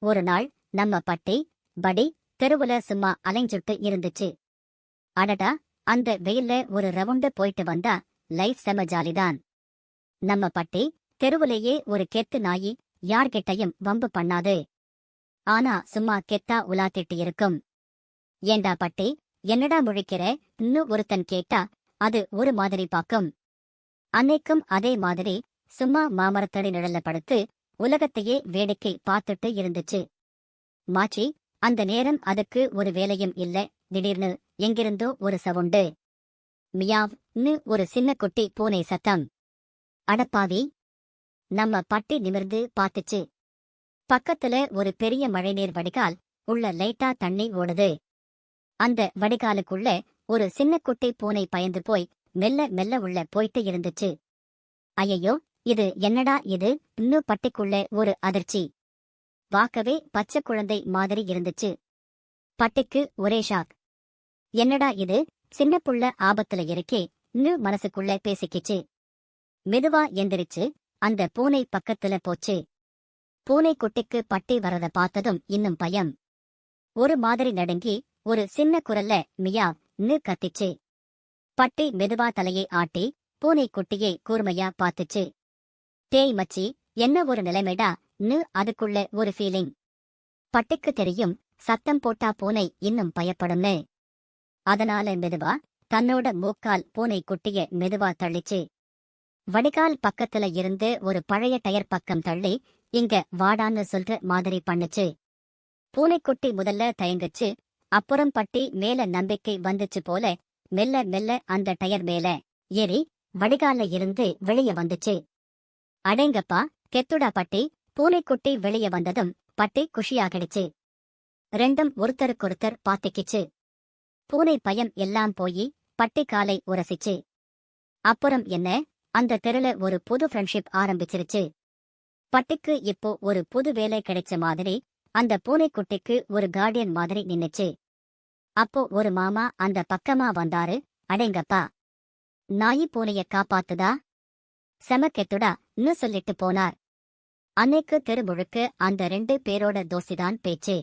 ஒரு நாள் நம்ம பட்டி படி தெருவுல சும்மா அலைஞ்சுட்டு இருந்துச்சு. அடடா, அந்த வெயில்ல ஒரு ரவுண்டு போயிட்டு வந்தா லைஃப் செம ஜாலிதான். நம்ம பட்டி தெருவுலேயே ஒரு கெத்து நாயி யார்கிட்டயும் வம்பு பண்ணாது. ஆனா சும்மா கெத்தா உலாத்திட்டு இருக்கும். ஏண்டா பட்டி, என்னடா முழிக்கிற? இன்னும் ஒருத்தன் கேட்டா அது ஒரு மாதிரி பாக்கும். அன்னைக்கும் அதே மாதிரி சும்மா மாமரத்தடி நிழல்ல படுத்து உலகத்தையே வேடிக்கை பார்த்துட்டு இருந்துச்சு. மாச்சி, அந்த நேரம் அதுக்கு ஒரு வேலையும் இல்ல. திடீர்னு எங்கிருந்தோ ஒரு சவுண்டு. மியாவ்னு ஒரு சின்ன குட்டி பூனை சத்தம். அடப்பாவி! நம்ம பட்டி நிமிர்ந்து பார்த்துச்சு. பக்கத்துல ஒரு பெரிய மழைநீர் வடிகால் உள்ள லைட்டா தண்ணி ஓடுது. அந்த வடிகாலுக்குள்ள ஒரு சின்ன குட்டி பூனை பயந்து போய் மெல்ல மெல்ல உள்ள போயிட்டு இருந்துச்சு. ஐயையோ, இது என்னடா இது? இன்னும் பட்டிக்குள்ள ஒரு அதிர்ச்சி. வாக்கவே பச்சை குழந்தை மாதிரி இருந்துச்சு. பட்டிக்கு ஒரே ஷாக். என்னடா இது, சின்ன புள்ள ஆபத்துல இருக்கே இன்னும் மனசுக்குள்ள பேசிக்கிச்சு. மெதுவா எந்திரிச்சு அந்த பூனை பக்கத்துல போச்சு. பூனை குட்டிக்கு பட்டி வரத பார்த்ததும் இன்னும் பயம். ஒரு மாதிரி நடுங்கி ஒரு சின்ன குரல்ல மியாவ்னு கத்திச்சு. பட்டி மெதுவா தலையை ஆட்டி பூனை குட்டியை கூர்மையா பார்த்துச்சு. டேய் மச்சி, என்ன ஒரு நிலைமைடான்னு அதுக்குள்ள ஒரு ஃபீலிங். பட்டிக்கு தெரியும், சத்தம் போட்டா பூனை இன்னும் பயப்படும்னு. அதனால மெதுவா தன்னோட மூக்கால் பூனை குட்டிய மெதுவா தள்ளிச்சு. வடிகால் பக்கத்துல இருந்து ஒரு பழைய டயர் பக்கம் தள்ளி இங்க வாடான்னு சொல்ற மாதிரி பண்ணுச்சு. பூனைக்குட்டி முதல்ல தயங்குச்சு. அப்புறம் பட்டி மேல நம்பிக்கை வந்துச்சு போல மெல்ல மெல்ல அந்த டயர் மேல ஏறி வடிகால்ல இருந்து வெளிய வந்துச்சு. அடேங்கப்பா, கெத்துடா பட்டி! பூனைக்குட்டி வெளிய வந்ததும் பட்டி குஷியாகிடுச்சு. ரெண்டும் ஒருத்தருக்கொருத்தர் பாத்திக்கிச்சு. பூனை பயம் எல்லாம் போயி பட்டி காலை உரசிச்சு. அப்புறம் என்ன, அந்த தெருல ஒரு புது ஃப்ரெண்ட்ஷிப் ஆரம்பிச்சிருச்சு. பட்டிக்கு இப்போ ஒரு புது வேலை கிடைச்ச மாதிரி அந்த பூனைக்குட்டிக்கு ஒரு கார்டியன் மாதிரி நின்னுச்சு. அப்போ ஒரு மாமா அந்த பக்கமா வந்தாரு. அடேங்கப்பா, நாயி பூனைய காப்பாத்துதா, செமக்கெத்துடான்னு சொல்லிட்டு போனார். அன்னைக்கு தெரு முழுக்க அந்த 2 பேரோட தோஸ்திதான் பேச்சு.